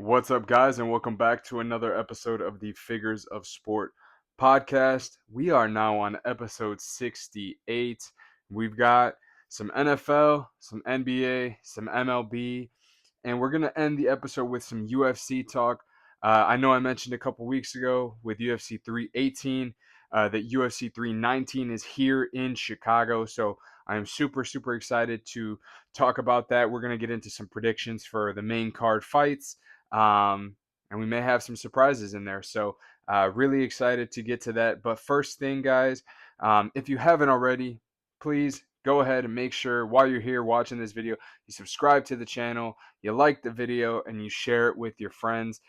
What's up, guys, and welcome back to another episode of the Figures of Sport podcast. We are now on episode 68. We've got some NFL, some NBA, some MLB, and we're going to end the episode with some UFC talk. I know I mentioned a couple weeks ago with UFC 318 that UFC 319 is here in Chicago, so I'm super excited to talk about that. We're going to get into some predictions for the main card fights. And we may have some surprises in there. So, really excited to get to that. But first thing, guys, if you haven't already, please go ahead and make sure while you're here watching this video, you subscribe to the channel, you like the video, and you share it with your friends.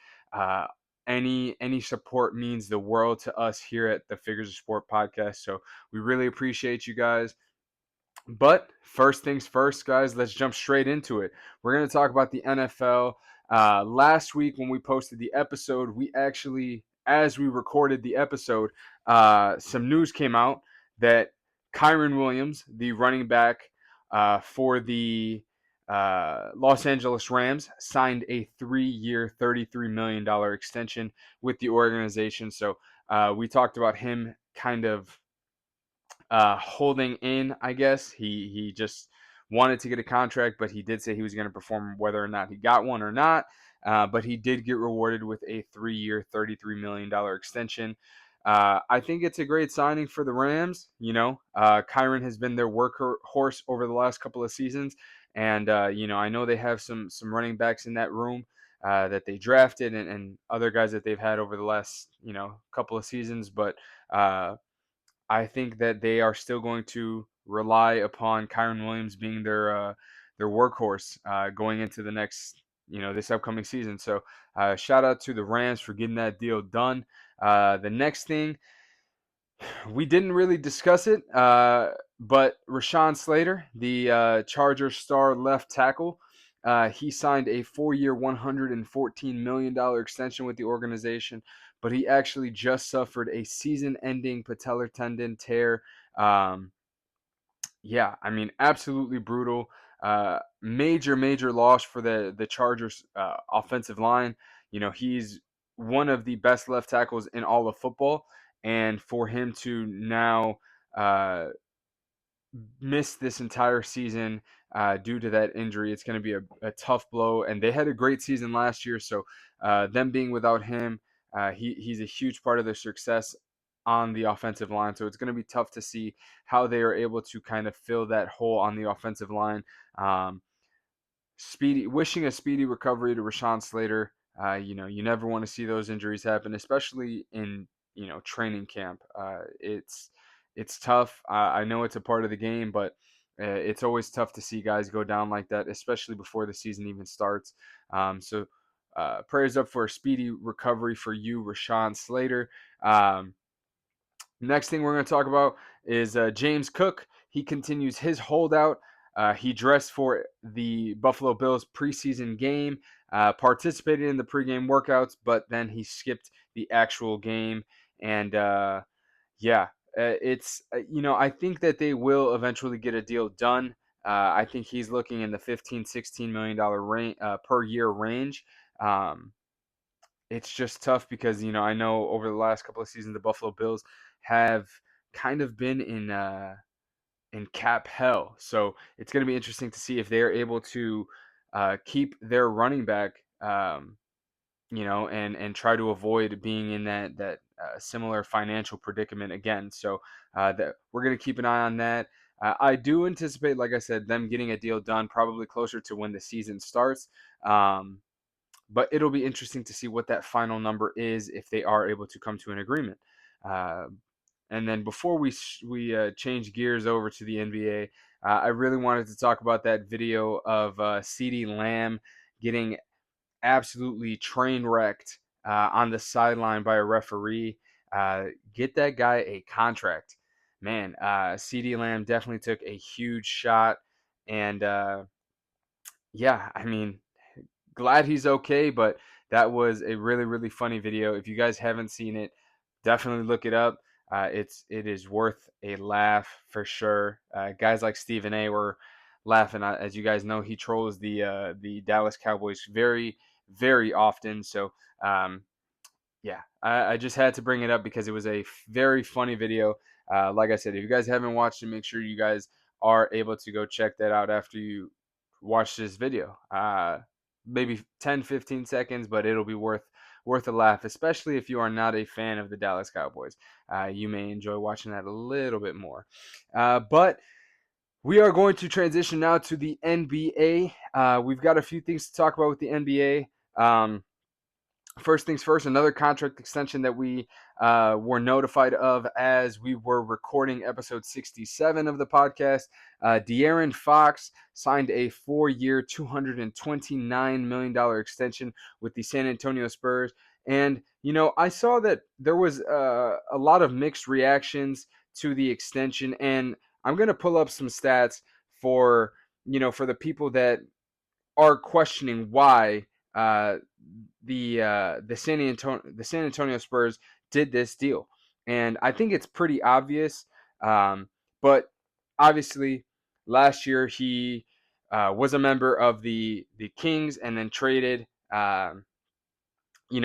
Any support means the world to us here at the Figures of Sport podcast. So we really appreciate you guys. But first things first, guys, let's jump straight into it. We're going to talk about the NFL. Last week, when we posted the episode, we actually, as we recorded the episode, some news came out that Kyren Williams, the running back for the Los Angeles Rams, signed a 3-year, $33 million extension with the organization. So we talked about him kind of holding in, I guess. He just wanted to get a contract, but he did say he was going to perform whether or not he got one or not. But he did get rewarded with a 3-year, $33 million extension. I think it's a great signing for the Rams. Kyren has been their workhorse over the last couple of seasons. And, I know they have some running backs in that room that they drafted and other guys that they've had over the last, couple of seasons. But I think that they are still going to rely upon Kyren Williams being their workhorse going into the next, this upcoming season. So shout out to the Rams for getting that deal done. The next thing, we didn't really discuss it, but Rashawn Slater, the Chargers star left tackle, he signed a 4-year, $114 million extension with the organization, but he actually just suffered a season-ending patellar tendon tear. Yeah, I mean, absolutely brutal. Major loss for the Chargers offensive line. He's one of the best left tackles in all of football, and for him to now uh, miss this entire season due to that injury, it's going to be a tough blow. And they had a great season last year, so them being without him, he's a huge part of their success on the offensive line. So it's going to be tough to see how they are able to kind of fill that hole on the offensive line. Wishing a speedy recovery to Rashawn Slater. You never want to see those injuries happen, especially in training camp. It's tough. I know it's a part of the game, but it's always tough to see guys go down like that, especially before the season even starts. So prayers up for a speedy recovery for you, Rashawn Slater. Next thing we're going to talk about is James Cook. He continues his holdout. He dressed for the Buffalo Bills preseason game, participated in the pregame workouts, but then he skipped the actual game. And I think that they will eventually get a deal done. I think he's looking in the $15-16 million range, per year range. It's just tough because I know over the last couple of seasons the Buffalo Bills have kind of been in cap hell. So it's going to be interesting to see if they are able to keep their running back, and try to avoid being in that similar financial predicament again. So that we're going to keep an eye on that. I do anticipate, like I said, them getting a deal done probably closer to when the season starts. But it'll be interesting to see what that final number is if they are able to come to an agreement. Uh, and then before we change gears over to the NBA, I really wanted to talk about that video of CeeDee Lamb getting absolutely train wrecked on the sideline by a referee. Get that guy a contract. Man, CeeDee Lamb definitely took a huge shot. And yeah, I mean, glad he's okay, but that was a really funny video. If you guys haven't seen it, definitely look it up. It is worth a laugh for sure. Guys like Stephen A were laughing. As you guys know, he trolls the Dallas Cowboys very very often. So, yeah, I just had to bring it up because it was a very funny video. Like I said, if you guys haven't watched it, make sure you guys are able to go check that out after you watch this video. Maybe 10, 15 seconds, but it'll be worth a laugh, especially if you are not a fan of the Dallas Cowboys. You may enjoy watching that a little bit more. But we are going to transition now to the NBA. We've got a few things to talk about with the NBA. First things first, another contract extension that we were notified of as we were recording episode 67 of the podcast. De'Aaron Fox signed a 4-year, $229 million extension with the San Antonio Spurs. And, I saw that there was a lot of mixed reactions to the extension. And I'm going to pull up some stats for, for the people that are questioning why the San Antonio Spurs did this deal, and I think it's pretty obvious. But obviously, last year he was a member of the Kings and then traded.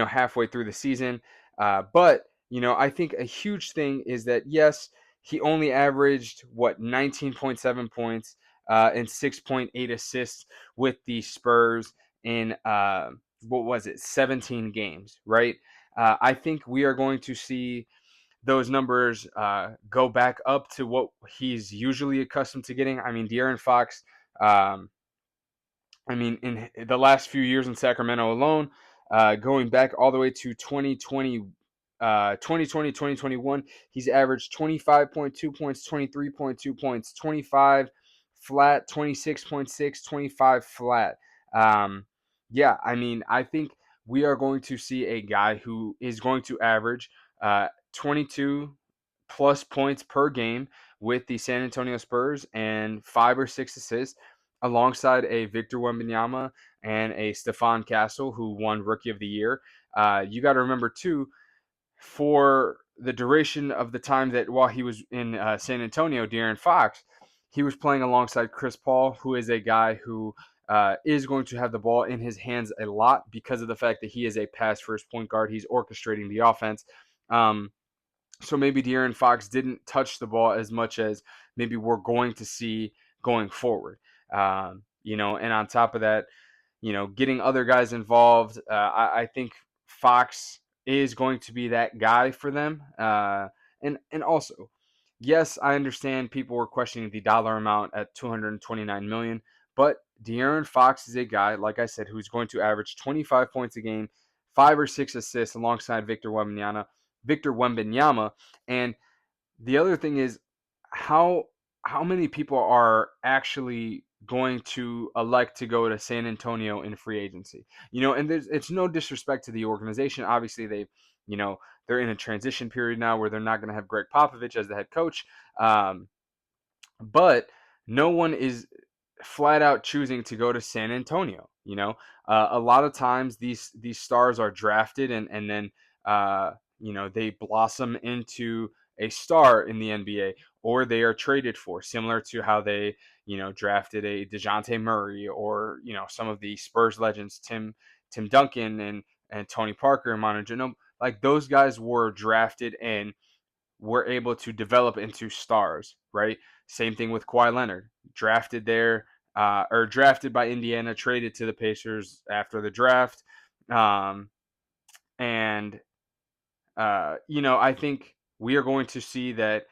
Halfway through the season. But I think a huge thing is that yes, he only averaged 19.7 points and 6.8 assists with the Spurs in what was it, 17 games, right? I think we are going to see those numbers go back up to what he's usually accustomed to getting. I mean, De'Aaron Fox. In the last few years in Sacramento alone, going back all the way to 2021, he's averaged 25.2 points, 23.2 points, 25 flat, 26.6, 25 flat. I think we are going to see a guy who is going to average 22 plus points per game with the San Antonio Spurs and 5 or 6 assists alongside a Victor Wembanyama and a Stephon Castle who won Rookie of the Year. You got to remember too, for the duration of the time that while he was in San Antonio, De'Aaron Fox, he was playing alongside Chris Paul, who is a guy who is going to have the ball in his hands a lot because of the fact that he is a pass-first point guard. He's orchestrating the offense. So maybe De'Aaron Fox didn't touch the ball as much as maybe we're going to see going forward. And on top of that, getting other guys involved, I think Fox is going to be that guy for them. And also, yes, I understand people were questioning the dollar amount at $229 million, but De'Aaron Fox is a guy, like I said, who's going to average 25 points a game, 5 or 6 assists alongside Victor Wembanyama. And the other thing is how many people are actually going to elect to go to San Antonio in free agency. And it's no disrespect to the organization. Obviously, they're in a transition period now where they're not going to have Greg Popovich as the head coach. But no one is flat out choosing to go to San Antonio. A lot of times these stars are drafted and then they blossom into a star in the NBA, or they are traded for, similar to how they drafted a DeJounte Murray, or some of the Spurs legends, Tim Duncan and Tony Parker and Manu Ginobili. Like, those guys were drafted and were able to develop into stars, right? Same thing with Kawhi Leonard, drafted by Indiana, traded to the Pacers after the draft. And I think we are going to see that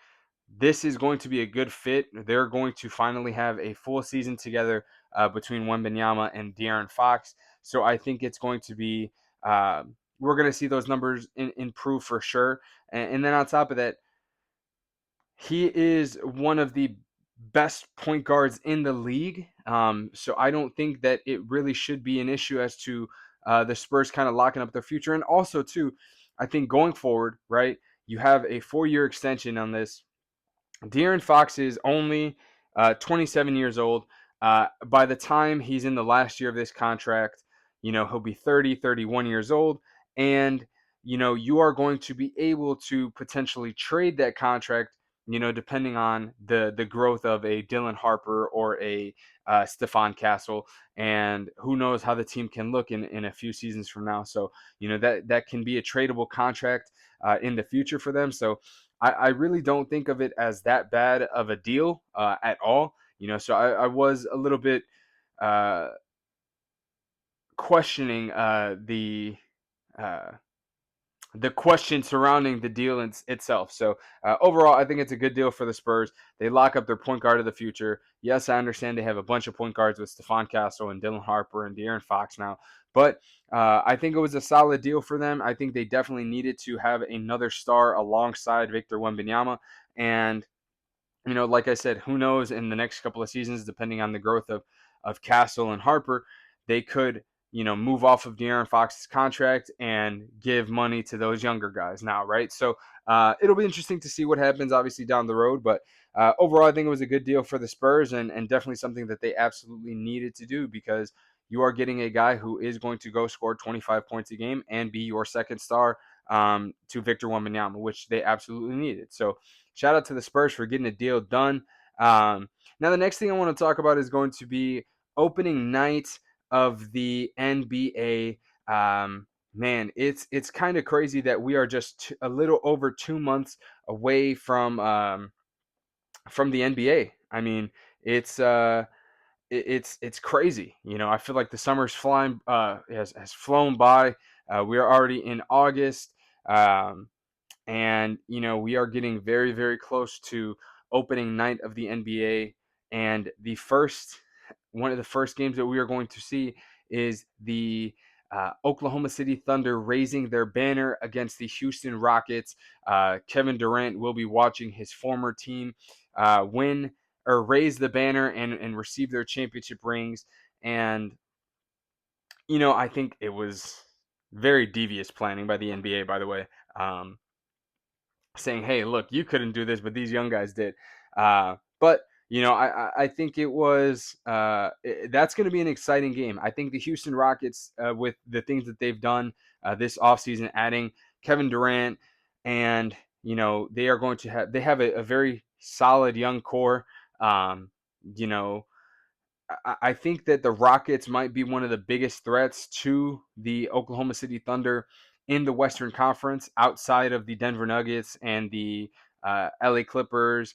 this is going to be a good fit. They're going to finally have a full season together between Wembanyama and De'Aaron Fox. So I think it's going to be, we're going to see those numbers improve for sure. And then on top of that, he is one of the best point guards in the league. So I don't think that it really should be an issue as to the Spurs kind of locking up their future. And also, too, I think going forward, right, you have a 4-year extension on this. De'Aaron Fox is only 27 years old. By the time he's in the last year of this contract, he'll be 30, 31 years old. And, you are going to be able to potentially trade that contract depending on the growth of a Dylan Harper or a Stephon Castle, and who knows how the team can look in a few seasons from now. So that can be a tradable contract in the future for them. So I really don't think of it as that bad of a deal at all. So I was a little bit uh, questioning uh, the question surrounding the deal itself. So overall, I think it's a good deal for the Spurs. They lock up their point guard of the future. Yes, I understand they have a bunch of point guards with Stephon Castle and Dylan Harper and De'Aaron Fox now, but I think it was a solid deal for them. I think they definitely needed to have another star alongside Victor Wembanyama, and like I said, who knows in the next couple of seasons, depending on the growth of Castle and Harper, they could, move off of De'Aaron Fox's contract and give money to those younger guys now, right? So it'll be interesting to see what happens, obviously, down the road. But overall, I think it was a good deal for the Spurs and definitely something that they absolutely needed to do because you are getting a guy who is going to go score 25 points a game and be your second star to Victor Wembanyama, which they absolutely needed. So shout out to the Spurs for getting a deal done. Now, the next thing I want to talk about is going to be opening night of the NBA. Man, it's kind of crazy that we are just a little over 2 months away from the NBA. I mean, it's it's crazy. I feel like the summer's flying has flown by. We are already in August. Um, and we are getting very, very close to opening night of the NBA. And one of the first games that we are going to see is the Oklahoma City Thunder raising their banner against the Houston Rockets. Kevin Durant will be watching his former team win or raise the banner and receive their championship rings. And I think it was very devious planning by the NBA, by the way. Saying, "Hey, look, you couldn't do this, but these young guys did." But I think it was that's going to be an exciting game. I think the Houston Rockets, with the things that they've done this offseason, adding Kevin Durant, and they are going to have a very solid young core. Um, you know, I think that the Rockets might be one of the biggest threats to the Oklahoma City Thunder in the Western Conference outside of the Denver Nuggets and the LA Clippers,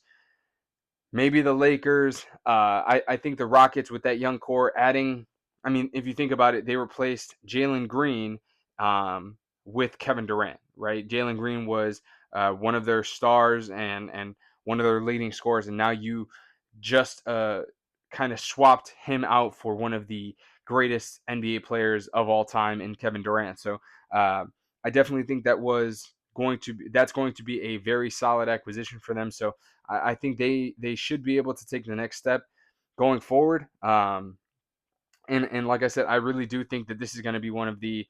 maybe the Lakers. I think the Rockets with that young core adding, I mean, if you think about it, they replaced Jalen Green with Kevin Durant, right? Jalen Green was one of their stars and one of their leading scorers, and now you just kind of swapped him out for one of the greatest NBA players of all time in Kevin Durant. So I definitely think that's going to be a very solid acquisition for them. So I think they should be able to take the next step going forward. And like I said, I really do think that this is going to be one of the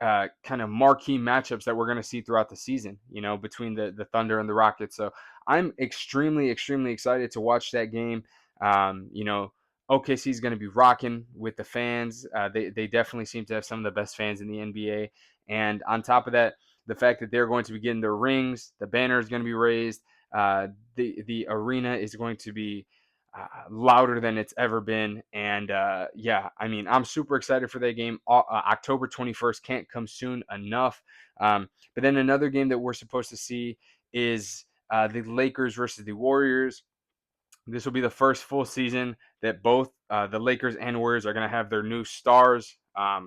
kind of marquee matchups that we're going to see throughout the season, between the Thunder and the Rockets. So I'm extremely, extremely excited to watch that game. OKC is going to be rocking with the fans. They definitely seem to have some of the best fans in the NBA. And on top of that, the fact that they're going to be getting their rings, the banner is going to be raised, the arena is going to be louder than it's ever been. And yeah, I mean, I'm super excited for that game. October 21st can't come soon enough. But then another game that we're supposed to see is the Lakers versus the Warriors. This will be the first full season that both the Lakers and Warriors are going to have their new stars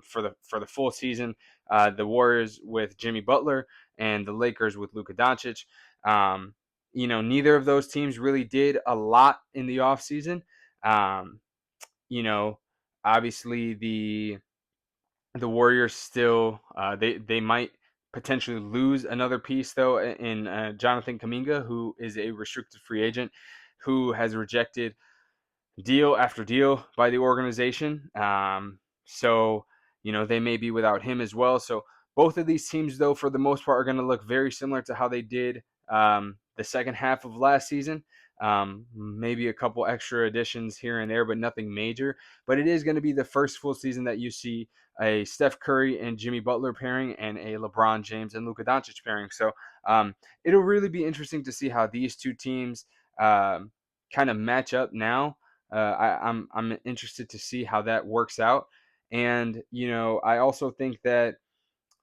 for the full season. The Warriors with Jimmy Butler and the Lakers with Luka Doncic. Um, neither of those teams really did a lot in the offseason. Um, you know, Obviously the Warriors still they might potentially lose another piece though in Jonathan Kuminga, who is a restricted free agent who has rejected deal after deal by the organization. So, they may be without him as well. So, both of these teams, though, for the most part, are going to look very similar to how they did the second half of last season. maybe a couple extra additions here and there, but nothing major. But it is going to be the first full season that you see a Steph Curry and Jimmy Butler pairing and a LeBron James and Luka Doncic pairing. So it'll really be interesting to see how these two teams kind of match up now. I'm interested to see how that works out. And I also think that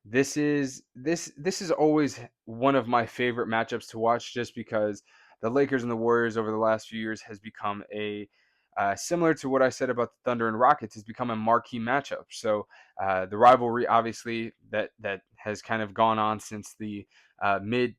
this is always one of my favorite matchups to watch, just because the Lakers and the Warriors over the last few years has become a similar to what I said about the Thunder and Rockets, has become a marquee matchup. So the rivalry, obviously, that has kind of gone on since the mid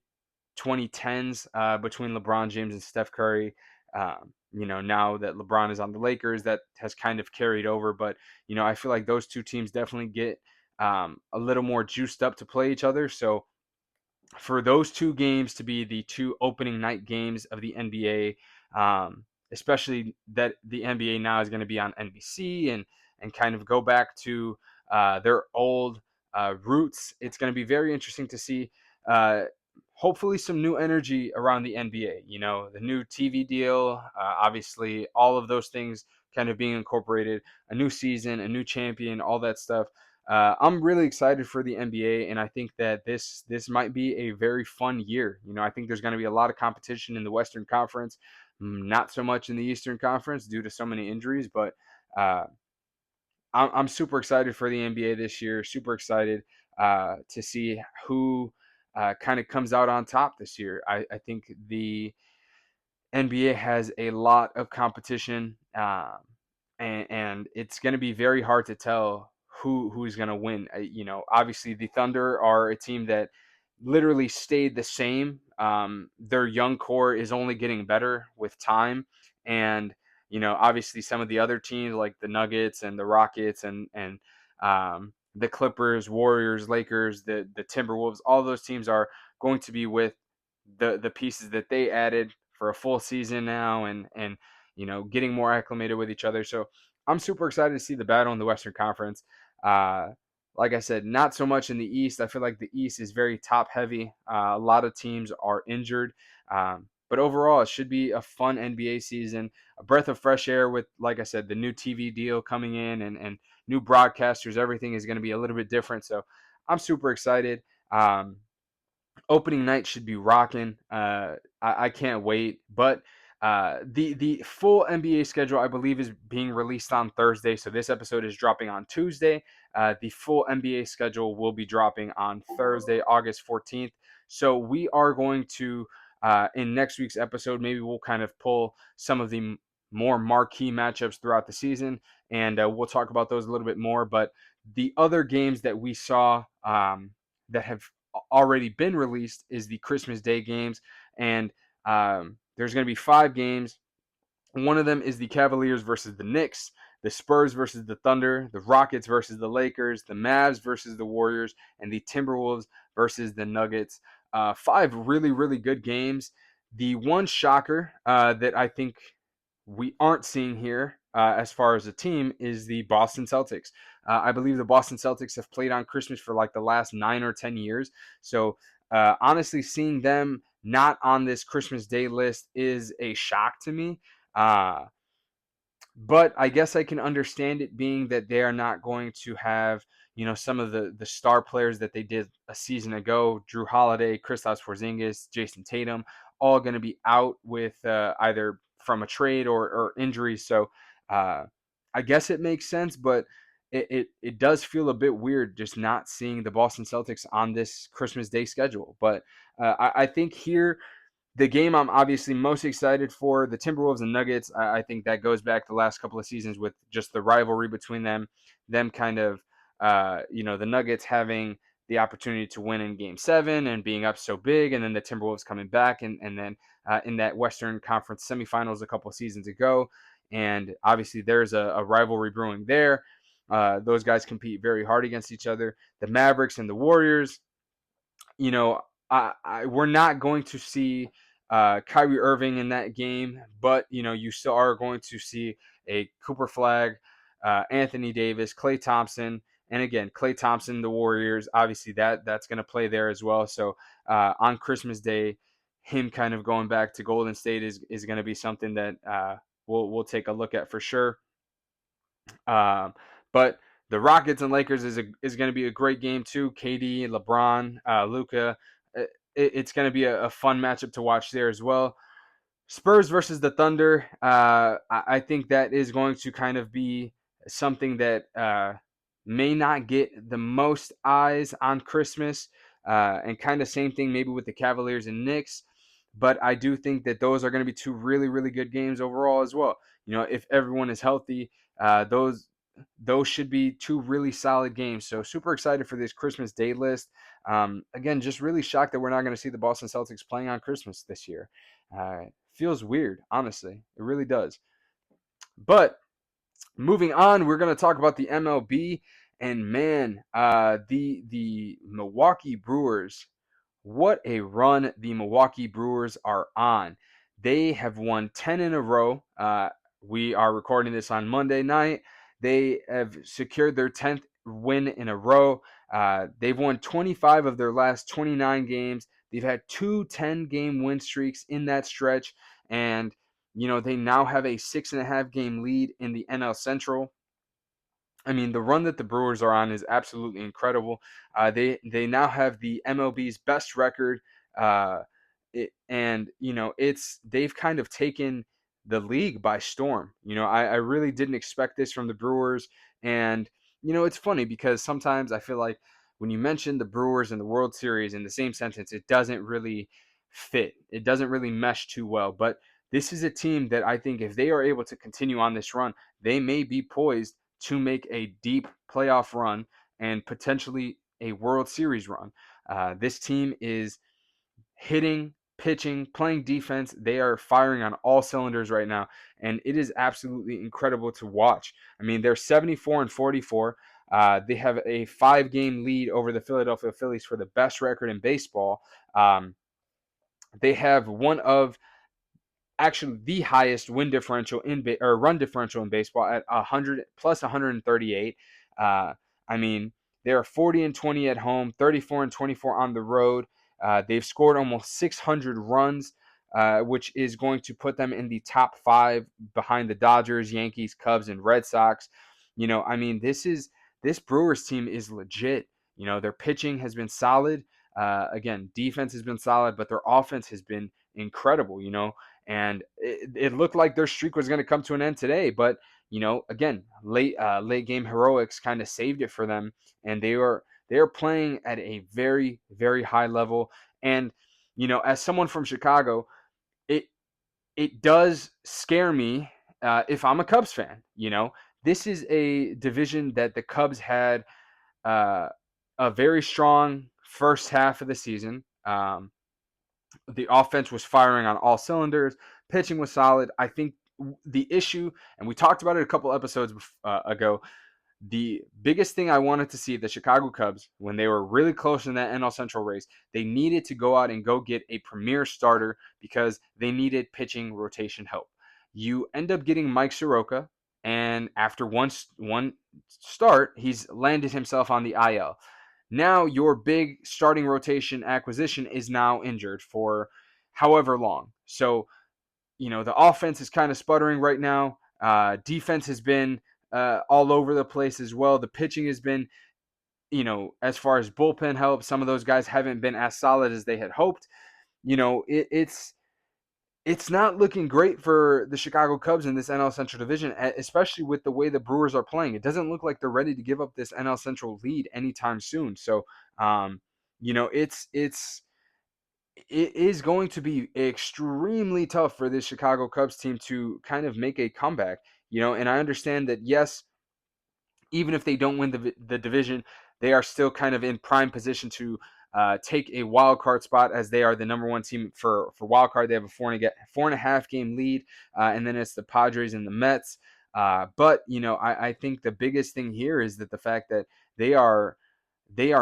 2010s between LeBron James and Steph Curry. Now that LeBron is on the Lakers, that has kind of carried over. But I feel like those two teams definitely get a little more juiced up to play each other. So for those two games to be the two opening night games of the NBA, especially that the NBA now is going to be on NBC and kind of go back to their old roots, it's going to be very interesting to see. Uh, Hopefully, some new energy around the NBA. The new TV deal, obviously, all of those things kind of being incorporated. A new season, a new champion, all that stuff. I'm really excited for the NBA, and I think that this might be a very fun year. I think there's going to be a lot of competition in the Western Conference, not so much in the Eastern Conference due to so many injuries. But uh, I'm super excited for the NBA this year. Super excited to see who kind of comes out on top this year. I think the NBA has a lot of competition, and it's going to be very hard to tell who's going to win. Obviously the Thunder are a team that literally stayed the same. Their young core is only getting better with time, and obviously some of the other teams like the Nuggets and the Rockets and the Clippers, Warriors, Lakers, the Timberwolves, all those teams are going to be with the pieces that they added for a full season now, and getting more acclimated with each other. So I'm super excited to see the battle in the Western Conference. Uh, like I said, not so much in the East. I feel like the East is very top heavy. A lot of teams are injured. But overall, it should be a fun NBA season, a breath of fresh air with, like I said, the new TV deal coming in and new broadcasters. Everything is going to be a little bit different. So I'm super excited. Opening night should be rocking. I can't wait. But the full NBA schedule, I believe, is being released on Thursday. So this episode is dropping on Tuesday. The full NBA schedule will be dropping on Thursday, August 14th. So we are going to, in next week's episode, maybe we'll kind of pull some of the more marquee matchups throughout the season, and we'll talk about those a little bit more. But the other games that we saw that have already been released is the Christmas Day games, and there's going to be 5 games. One of them is the Cavaliers versus the Knicks, the Spurs versus the Thunder, the Rockets versus the Lakers, the Mavs versus the Warriors, and the Timberwolves versus the Nuggets. 5 really, really good games. The one shocker that I think we aren't seeing here as far as a team is the Boston Celtics. I believe the Boston Celtics have played on Christmas for like the last 9 or 10 years. So honestly, seeing them not on this Christmas Day list is a shock to me. Uh, but I guess I can understand it, being that they are not going to have, some of the star players that they did a season ago. Drew Holiday, Kristaps Porzingis, Jason Tatum, all going to be out with either from a trade or injury. So uh, I guess it makes sense, but it does feel a bit weird just not seeing the Boston Celtics on this Christmas Day schedule. But I think here, the game I'm obviously most excited for, the Timberwolves and Nuggets. I think that goes back the last couple of seasons with just the rivalry between them kind of, the Nuggets having the opportunity to win in Game 7 and being up so big, and then the Timberwolves coming back, and then in that Western Conference semifinals a couple of seasons ago. And obviously there's a rivalry brewing there. Those guys compete very hard against each other. The Mavericks and the Warriors, you know, we're not going to see Kyrie Irving in that game, but you still are going to see a Cooper Flag, Anthony Davis, Klay Thompson, and again Klay Thompson, the Warriors. Obviously, that's going to play there as well. So on Christmas Day, him kind of going back to Golden State is going to be something that we'll take a look at for sure. But the Rockets and Lakers is going to be a great game too. KD, LeBron, Luka. It's going to be a fun matchup to watch there as well. Spurs versus the Thunder. I think that is going to kind of be something that may not get the most eyes on Christmas. And kind of same thing maybe with the Cavaliers and Knicks. But I do think that those are going to be two really, really good games overall as well. If everyone is healthy, those should be two really solid games. So super excited for this Christmas Day list. Again, just really shocked that we're not going to see the Boston Celtics playing on Christmas this year. Feels weird, honestly. It really does. But moving on, we're going to talk about the MLB. And man, the Milwaukee Brewers, what a run the Milwaukee Brewers are on. They have won 10 in a row. We are recording this on Monday night. They have secured their 10th win in a row. They've won 25 of their last 29 games. They've had two 10-game win streaks in that stretch. And, they now have a 6.5-game lead in the NL Central. I mean, the run that the Brewers are on is absolutely incredible. They now have the MLB's best record, and they've kind of taken the league by storm. I really didn't expect this from the Brewers, and it's funny because sometimes I feel like when you mention the Brewers and the World Series in the same sentence, it doesn't really fit. It doesn't really mesh too well. But this is a team that I think if they are able to continue on this run, they may be poised to make a deep playoff run and potentially a World Series run. This team is hitting, pitching, playing defense. They are firing on all cylinders right now, and it is absolutely incredible to watch. I mean, they're 74 and 44. They have a 5-game lead over the Philadelphia Phillies for the best record in baseball. They have one of actually the highest win differential or run differential in baseball at 100 plus 138. I mean, they're 40 and 20 at home, 34 and 24 on the road. They've scored almost 600 runs, which is going to put them in the top 5 behind the Dodgers, Yankees, Cubs, and Red Sox. I mean, this Brewers team is legit. Their pitching has been solid. Again, defense has been solid, but their offense has been incredible. And it looked like their streak was going to come to an end today, but again, late game heroics kind of saved it for them, and they are playing at a very, very high level. And as someone from Chicago, it does scare me if I'm a Cubs fan. This is a division that the Cubs had a very strong first half of the season. The offense was firing on all cylinders. Pitching was solid. I think the issue, and we talked about it a couple episodes ago, the biggest thing I wanted to see the Chicago Cubs, when they were really close in that NL Central race, they needed to go out and go get a premier starter because they needed pitching rotation help. You end up getting Mike Soroka, and after one start, he's landed himself on the IL. Now your big starting rotation acquisition is now injured for however long. So, the offense is kind of sputtering right now. Defense has been all over the place as well. The pitching has been, as far as bullpen help, some of those guys haven't been as solid as they had hoped. It's not looking great for the Chicago Cubs in this NL Central division, especially with the way the Brewers are playing. It doesn't look like they're ready to give up this NL Central lead anytime soon. So, it is going to be extremely tough for this Chicago Cubs team to kind of make a comeback. And I understand that, yes, even if they don't win the division, they are still kind of in prime position to take a wild card spot, as they are the number one team for wild card. They have a 4.5 game lead, and then it's the Padres and the Mets. But I think the biggest thing here is that the fact that they are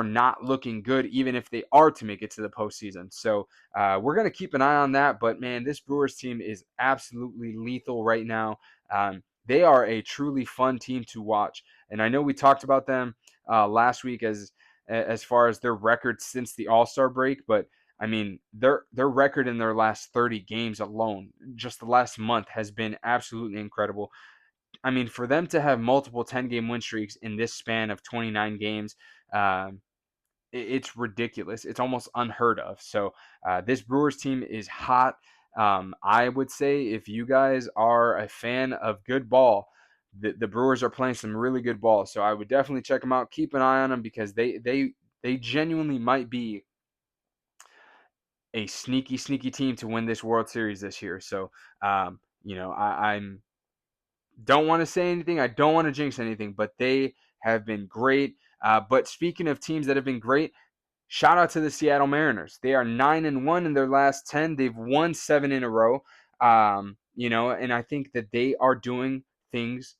not looking good, even if they are to make it to the postseason. So we're going to keep an eye on that. But man, this Brewers team is absolutely lethal right now. They are a truly fun team to watch. And I know we talked about them last week as far as their record since the All-Star break, but I mean, their record in their last 30 games alone, just the last month, has been absolutely incredible. I mean, for them to have multiple 10-game win streaks in this span of 29 games, um, it's ridiculous. It's almost unheard of. So this Brewers team is hot. I would say if you guys are a fan of good ball, the Brewers are playing some really good ball. So I would definitely check them out. Keep an eye on them because they genuinely might be a sneaky team to win this World Series this year. So I'm don't want to say anything. I don't want to jinx anything, but they have been great. But speaking of teams that have been great, shout out to the Seattle Mariners. They are 9-1 in their last 10. They've won 7 in a row. And I think that they are doing things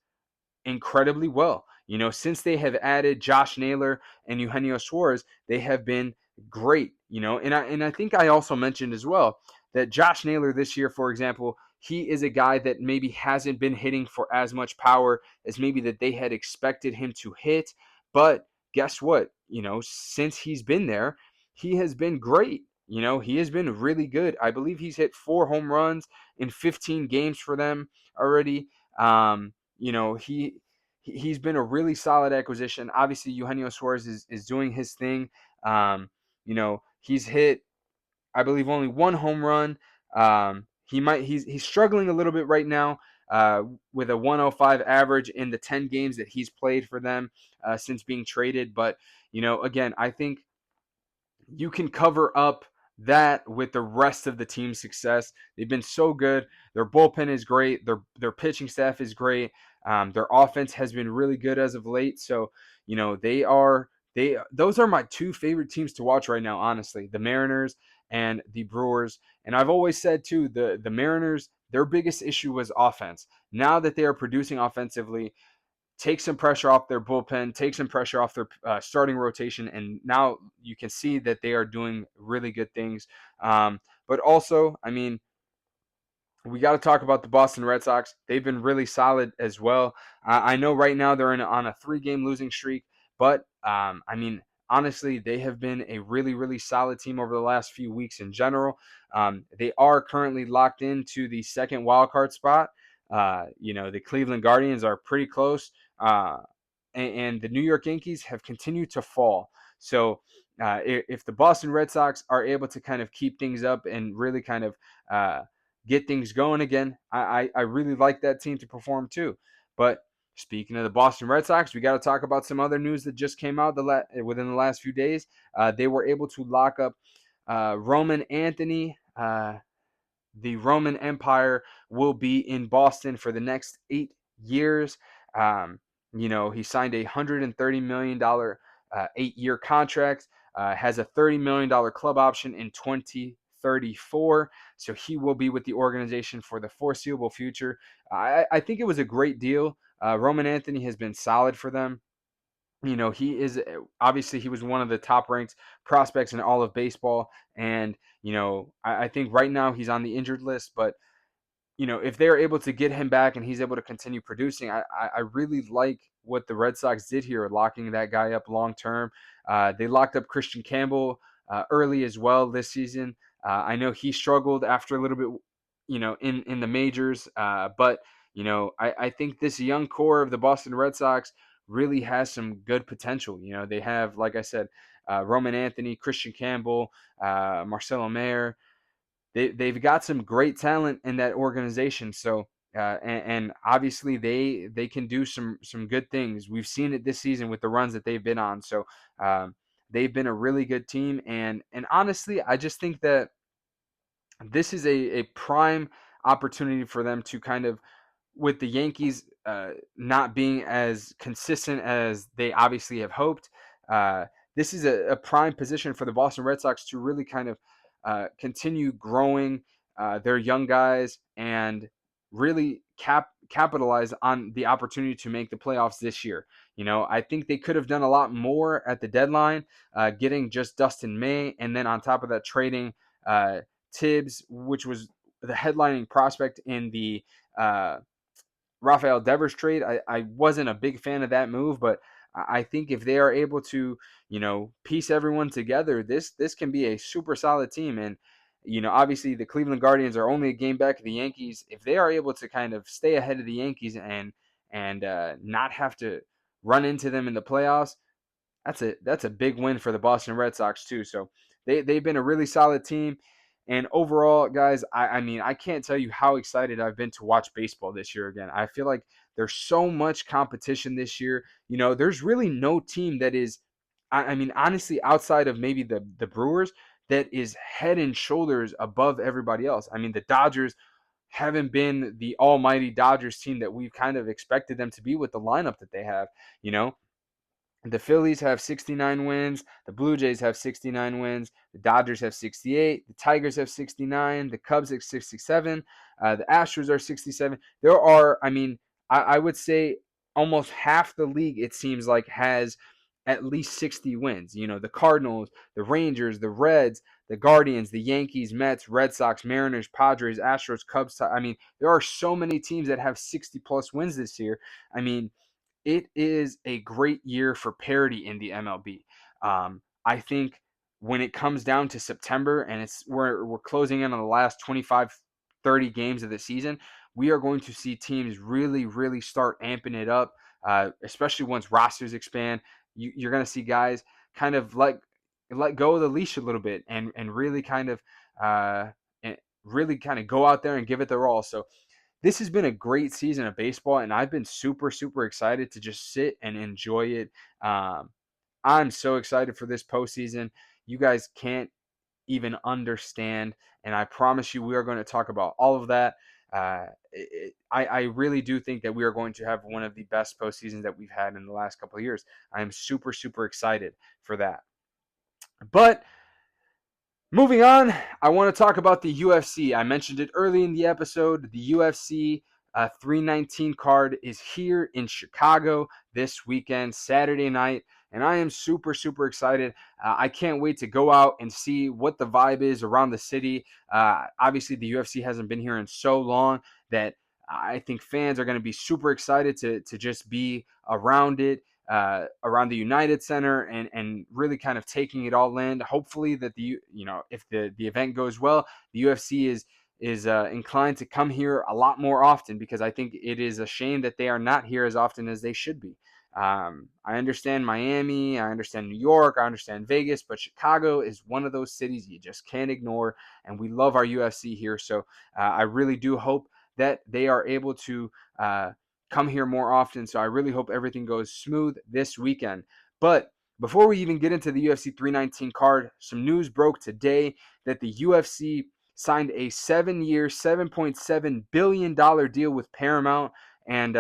incredibly well. Since they have added Josh Naylor and Eugenio Suarez, they have been great. And I think I also mentioned as well that Josh Naylor this year, for example, he is a guy that maybe hasn't been hitting for as much power as maybe that they had expected him to hit. But guess what? Since he's been there, he has been great. He has been really good. I believe he's hit 4 home runs in 15 games for them already. He's been a really solid acquisition. Obviously, Eugenio Suarez is doing his thing. He's hit, I believe, only 1 home run. He's struggling a little bit right now with a 105 average in the 10 games that he's played for them since being traded. But again, I think you can cover up that with the rest of the team's success. They've been so good. Their bullpen is great. Their pitching staff is great. Their offense has been really good as of late. So those are my two favorite teams to watch right now. Honestly, the Mariners and the Brewers. And I've always said too, the Mariners, their biggest issue was offense. Now that they are producing offensively, take some pressure off their bullpen, take some pressure off their starting rotation, and now you can see that they are doing really good things. But also, I mean, we got to talk about the Boston Red Sox. They've been really solid as well. I know right now they're on a 3-game losing streak, but I mean, honestly, they have been a really solid team over the last few weeks in general. They are currently locked into the second wild card spot. The Cleveland Guardians are pretty close, and the New York Yankees have continued to fall. So if the Boston Red Sox are able to kind of keep things up and really kind of get things going again, I really like that team to perform too. But speaking of the Boston Red Sox, we got to talk about some other news that just came out within the last few days. They were able to lock up Roman Anthony. The Roman Empire will be in Boston for the next 8 years. He signed a $130 million 8-year contract, has a $30 million club option in 2034. So he will be with the organization for the foreseeable future. I think it was a great deal. Roman Anthony has been solid for them. He is obviously he was one of the top ranked prospects in all of baseball. And, I think right now he's on the injured list, but if they're able to get him back and he's able to continue producing, I really like what the Red Sox did here, locking that guy up long term. They locked up Christian Campbell early as well this season. I know he struggled after a little bit, in the majors, but I think this young core of the Boston Red Sox really has some good potential. They have, like I said, Roman Anthony, Christian Campbell, Marcelo Mayer. They've got some great talent in that organization. So and obviously they can do some good things. We've seen it this season with the runs that they've been on. So they've been a really good team. And honestly, I just think that this is a prime opportunity for them to kind of, with the Yankees not being as consistent as they obviously have hoped, this is a prime position for the Boston Red Sox to really kind of continue growing their young guys and really capitalize on the opportunity to make the playoffs this year. I think they could have done a lot more at the deadline, getting just Dustin May, and then on top of that, trading Tibbs, which was the headlining prospect in the Rafael Devers trade. I wasn't a big fan of that move, but I think if they are able to, piece everyone together, this can be a super solid team. And obviously the Cleveland Guardians are only a game back of the Yankees. If they are able to kind of stay ahead of the Yankees and not have to run into them in the playoffs, that's a big win for the Boston Red Sox too. So they've been a really solid team. And overall, guys, I mean, I can't tell you how excited I've been to watch baseball this year again. I feel like there's so much competition this year. There's really no team that is, I mean, honestly, outside of maybe the Brewers, that is head and shoulders above everybody else. I mean, the Dodgers haven't been the almighty Dodgers team that we've kind of expected them to be with the lineup that they have. You know, the Phillies have 69 wins. The Blue Jays have 69 wins. The Dodgers have 68. The Tigers have 69. The Cubs have 67. The Astros are 67. There are, I mean, I would say almost half the league, it seems like, has at least 60 wins. The Cardinals, the Rangers, the Reds, the Guardians, the Yankees, Mets, Red Sox, Mariners, Padres, Astros, Cubs. I mean, there are so many teams that have 60 plus wins this year. I mean, it is a great year for parity in the MLB. I think when it comes down to September and we're closing in on the last 25, 30 games of the season, we are going to see teams really, really start amping it up, especially once rosters expand. You're going to see guys kind of let go of the leash a little bit and really kind of go out there and give it their all. So this has been a great season of baseball, and I've been super, super excited to just sit and enjoy it. Um, I'm so excited for this postseason. You guys can't even understand, and I promise you, we are going to talk about all of that. I really do think that we are going to have one of the best postseasons that we've had in the last couple of years. I am super, super excited for that. But moving on, I want to talk about the UFC. I mentioned it early in the episode. The UFC 319 card is here in Chicago this weekend, Saturday night, and I am super, super excited. I can't wait to go out and see what the vibe is around the city. Obviously, the UFC hasn't been here in so long that I think fans are going to be super excited to just be around it, around the United Center, and really kind of taking it all in. Hopefully that if the event goes well, the UFC is inclined to come here a lot more often, because I think it is a shame that they are not here as often as they should be. I understand Miami, I understand New York, I understand Vegas, but Chicago is one of those cities you just can't ignore, and we love our UFC here. So I really do hope that they are able to come here more often. So I really hope everything goes smooth this weekend. But before we even get into the UFC 319 card, some news broke today that the UFC signed a 7-year, $7.7 billion deal with Paramount. And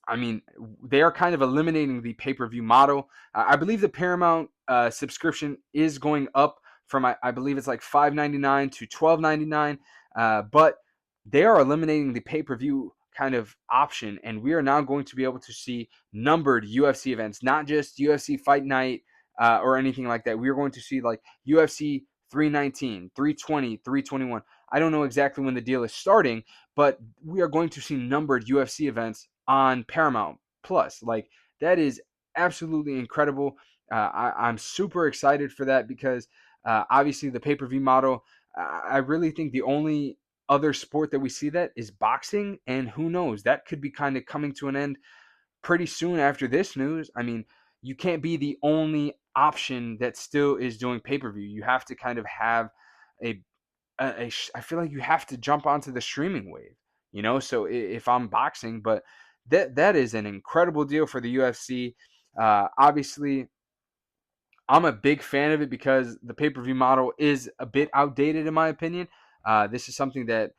I mean, they are kind of eliminating the pay-per-view model. I believe the Paramount subscription is going up from, I believe it's like $5.99 to $12.99, but they are eliminating the pay-per-view kind of option, and we are now going to be able to see numbered UFC events, not just UFC Fight Night or anything like that. We are going to see like UFC 319, 320, 321. I don't know exactly when the deal is starting, but we are going to see numbered UFC events on Paramount Plus. Like, that is absolutely incredible. I'm super excited for that, because obviously the pay-per-view model, I really think the only other sport that we see that is boxing, and who knows, that could be kind of coming to an end pretty soon after this news. I mean, you can't be the only option that still is doing pay-per-view. You have to kind of have a I feel like you have to jump onto the streaming wave, So if I'm boxing, but that is an incredible deal for the UFC. Obviously, I'm a big fan of it because the pay-per-view model is a bit outdated in my opinion. This is something that,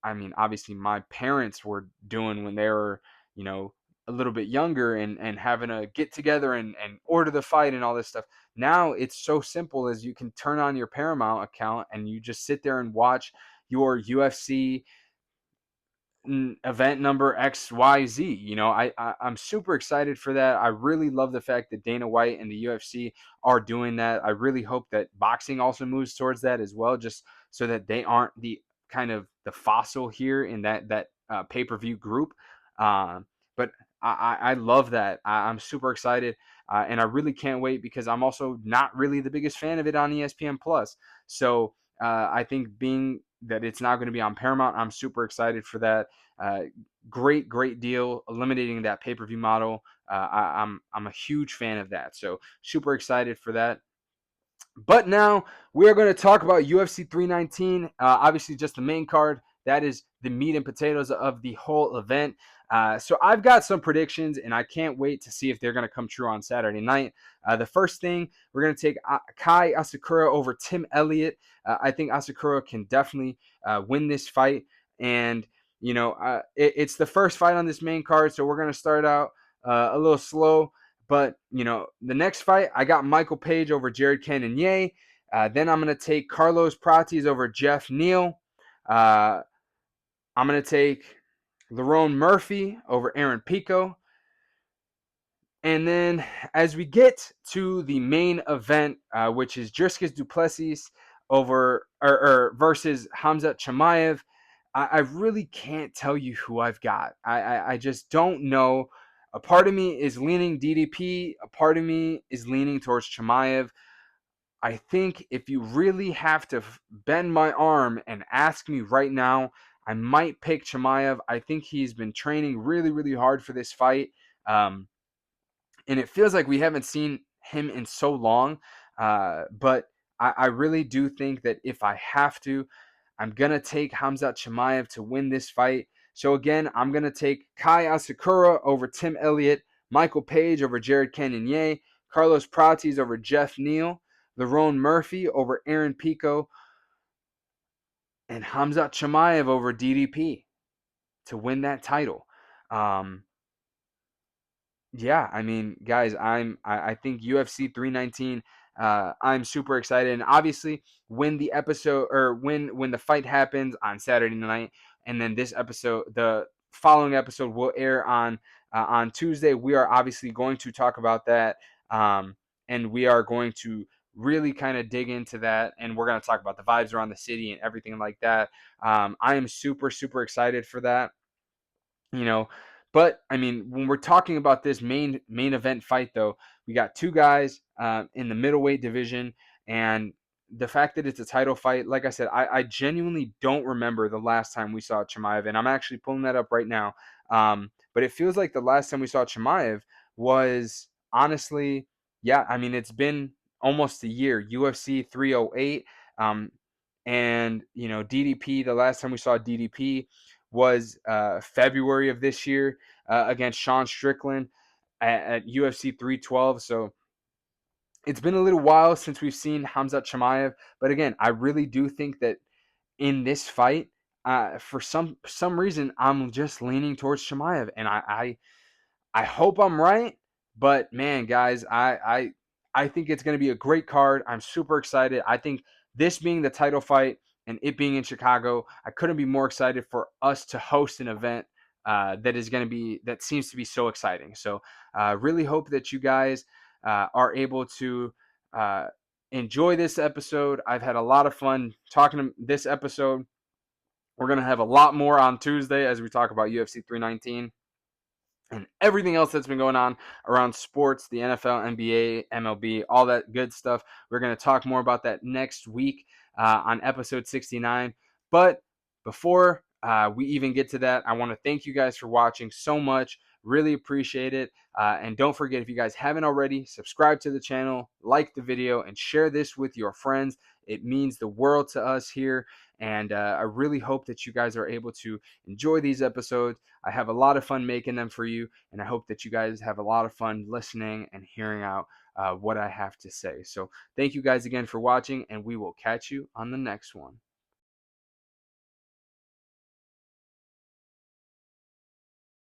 I mean, obviously my parents were doing when they were, a little bit younger, and having a get together and order the fight and all this stuff. Now it's so simple as you can turn on your Paramount account and you just sit there and watch your UFC event number XYZ. I'm super excited for that. I really love the fact that Dana White and the UFC are doing that. I really hope that boxing also moves towards that as well, just so that they aren't the kind of the fossil here in that pay-per-view group. But I love that. I'm super excited, and I really can't wait because I'm also not really the biggest fan of it on ESPN Plus. So I think being that it's now going to be on Paramount, I'm super excited for that. Uh, great deal, eliminating that pay-per-view model. I'm a huge fan of that. So super excited for that. But now we are going to talk about UFC 319. Obviously, just the main card. That is the meat and potatoes of the whole event. So I've got some predictions, and I can't wait to see if they're going to come true on Saturday night. The first thing, we're going to take Kai Asakura over Tim Elliott. I think Asakura can definitely win this fight. And, it's the first fight on this main card, so we're going to start out a little slow. But, the next fight, I got Michael Page over Jared Cannonier. Then I'm going to take Carlos Prates over Jeff Neal. I'm going to take Lerone Murphy over Aaron Pico. And then as we get to the main event, which is Dricus Du Plessis over or versus Hamzat Chimaev, I really can't tell you who I've got. I just don't know. A part of me is leaning DDP. A part of me is leaning towards Chimaev. I think if you really have to bend my arm and ask me right now, I might pick Chimaev. I think he's been training really, really hard for this fight. And it feels like we haven't seen him in so long. But I really do think that if I have to, I'm going to take Hamzat Chimaev to win this fight. So again, I'm going to take Kai Asakura over Tim Elliott, Michael Page over Jared Cannonier, Carlos Prates over Jeff Neal, Lerone Murphy over Aaron Pico, and Hamzat Chimaev over DDP to win that title. Um, Yeah, I mean, guys, I think UFC 319. I'm super excited, and obviously, when the episode or when the fight happens on Saturday night, and then this episode, the following episode will air on Tuesday. We are obviously going to talk about that, and we are going to really kind of dig into that, and we're going to talk about the vibes around the city and everything like that. I am super excited for that you know. But I mean, when we're talking about this main event fight, though, we got two guys in the middleweight division, and the fact that it's a title fight, like I said, I genuinely don't remember the last time we saw Chimaev, and I'm actually pulling that up right now. But it feels like the last time we saw Chimaev was honestly, yeah, I mean, it's been almost a year. UFC 308, and DDP. The last time we saw DDP was February of this year against Sean Strickland at UFC 312. So it's been a little while since we've seen Hamzat Chimaev. But again, I really do think that in this fight, for some reason, I'm just leaning towards Chimaev, and I hope I'm right, but man, guys, I think it's going to be a great card. I'm super excited. I think this being the title fight and it being in Chicago, I couldn't be more excited for us to host an event that seems to be so exciting. So, really hope that you guys are able to uh, enjoy this episode. I've had a lot of fun talking to this episode. We're going to have a lot more on Tuesday as we talk about UFC 319 and everything else that's been going on around sports, the NFL, NBA, MLB, all that good stuff. We're going to talk more about that next week on episode 69. But before we even get to that, I want to thank you guys for watching so much. Really appreciate it. And don't forget, if you guys haven't already, subscribe to the channel, like the video, and share this with your friends. It means the world to us here. And I really hope that you guys are able to enjoy these episodes. I have a lot of fun making them for you, and I hope that you guys have a lot of fun listening and hearing out what I have to say. So thank you guys again for watching, and we will catch you on the next one.